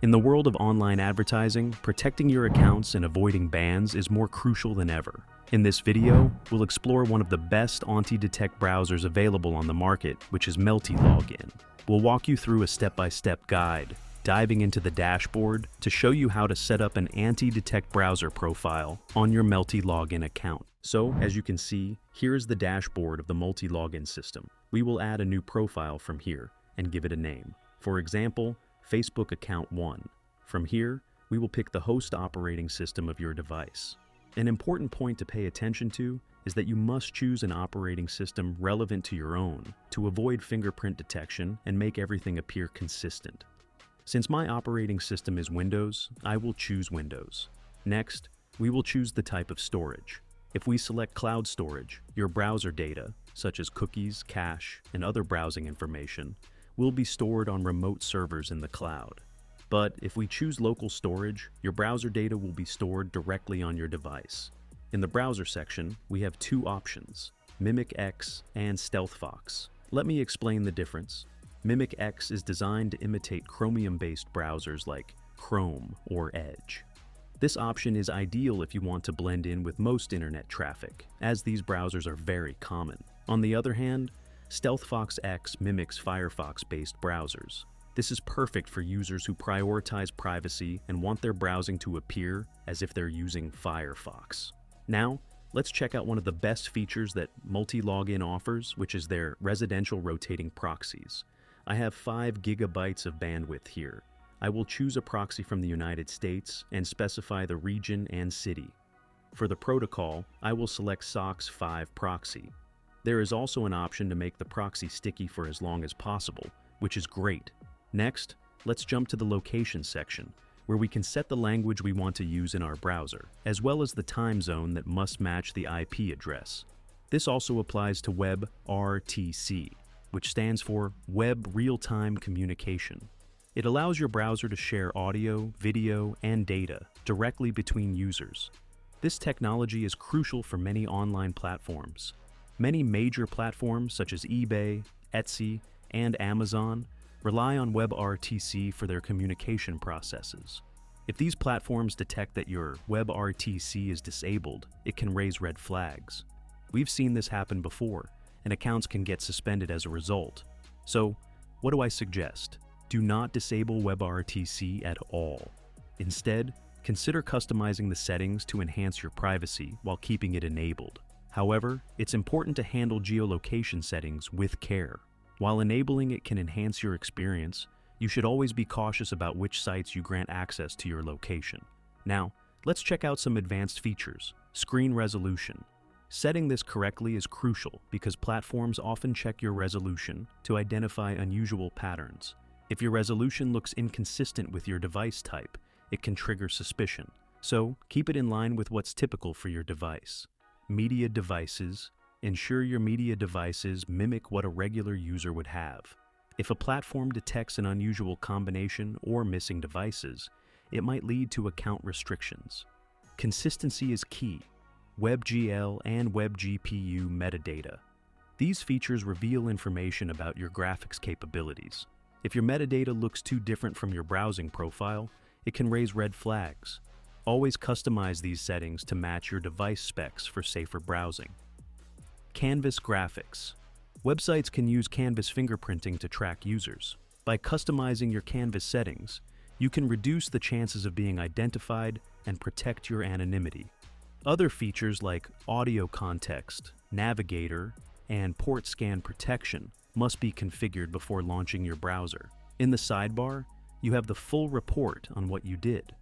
In the world of online advertising, protecting your accounts and avoiding bans is more crucial than ever. In this video, we'll explore one of the best anti-detect browsers available on the market, which is Multilogin. We'll walk you through a step-by-step guide, diving into the dashboard to show you how to set up an anti-detect browser profile on your Multilogin account. So, as you can see, here's the dashboard of the Multilogin system. We will add a new profile from here and give it a name. For example, Facebook Account 1. From here, we will pick the host operating system of your device. An important point to pay attention to is that you must choose an operating system relevant to your own to avoid fingerprint detection and make everything appear consistent. Since my operating system is Windows, I will choose Windows. Next, we will choose the type of storage. If we select cloud storage, your browser data, such as cookies, cache, and other browsing information, will be stored on remote servers in the cloud. But if we choose local storage, your browser data will be stored directly on your device. In the browser section, we have two options, Mimic X and Stealth Fox. Let me explain the difference. Mimic X is designed to imitate Chromium-based browsers like Chrome or Edge. This option is ideal if you want to blend in with most internet traffic, as these browsers are very common. On the other hand, Stealth Fox X mimics Firefox-based browsers. This is perfect for users who prioritize privacy and want their browsing to appear as if they're using Firefox. Now, let's check out one of the best features that Multilogin offers, which is their residential rotating proxies. I have 5 gigabytes of bandwidth here. I will choose a proxy from the United States and specify the region and city. For the protocol, I will select SOCKS 5 proxy. There is also an option to make the proxy sticky for as long as possible, which is great. Next, let's jump to the location section, where we can set the language we want to use in our browser, as well as the time zone that must match the IP address. This also applies to WebRTC, which stands for Web Real-Time Communication. It allows your browser to share audio, video, and data directly between users. This technology is crucial for many online platforms. Many major platforms such as eBay, Etsy, and Amazon rely on WebRTC for their communication processes. If these platforms detect that your WebRTC is disabled, it can raise red flags. We've seen this happen before, and accounts can get suspended as a result. So, what do I suggest? Do not disable WebRTC at all. Instead, consider customizing the settings to enhance your privacy while keeping it enabled. However, it's important to handle geolocation settings with care. While enabling it can enhance your experience, you should always be cautious about which sites you grant access to your location. Now, let's check out some advanced features. Screen resolution. Setting this correctly is crucial because platforms often check your resolution to identify unusual patterns. If your resolution looks inconsistent with your device type, it can trigger suspicion. So, keep it in line with what's typical for your device. Media devices. Ensure your media devices mimic what a regular user would have. If a platform detects an unusual combination or missing devices, it might lead to account restrictions. Consistency is key. WebGL and WebGPU metadata. These features reveal information about your graphics capabilities. If your metadata looks too different from your browsing profile, it can raise red flags. Always customize these settings to match your device specs for safer browsing. Canvas graphics. Websites can use canvas fingerprinting to track users. By customizing your canvas settings, you can reduce the chances of being identified and protect your anonymity. Other features like audio context, navigator, and port scan protection must be configured before launching your browser. In the sidebar, you have the full report on what you did.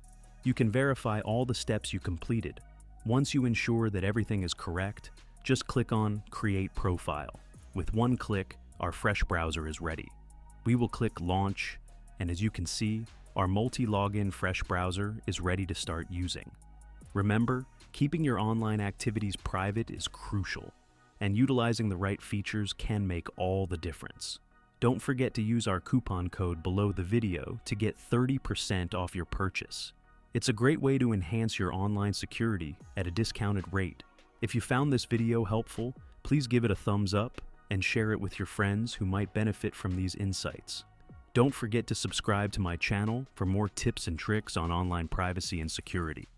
You can verify all the steps you completed. Once you ensure that everything is correct, just click on Create Profile. With one click, our fresh browser is ready. We will click Launch, and as you can see, our Multilogin fresh browser is ready to start using. Remember, keeping your online activities private is crucial, and utilizing the right features can make all the difference. Don't forget to use our coupon code below the video to get 30% off your purchase. It's a great way to enhance your online security at a discounted rate. If you found this video helpful, please give it a thumbs up and share it with your friends who might benefit from these insights. Don't forget to subscribe to my channel for more tips and tricks on online privacy and security.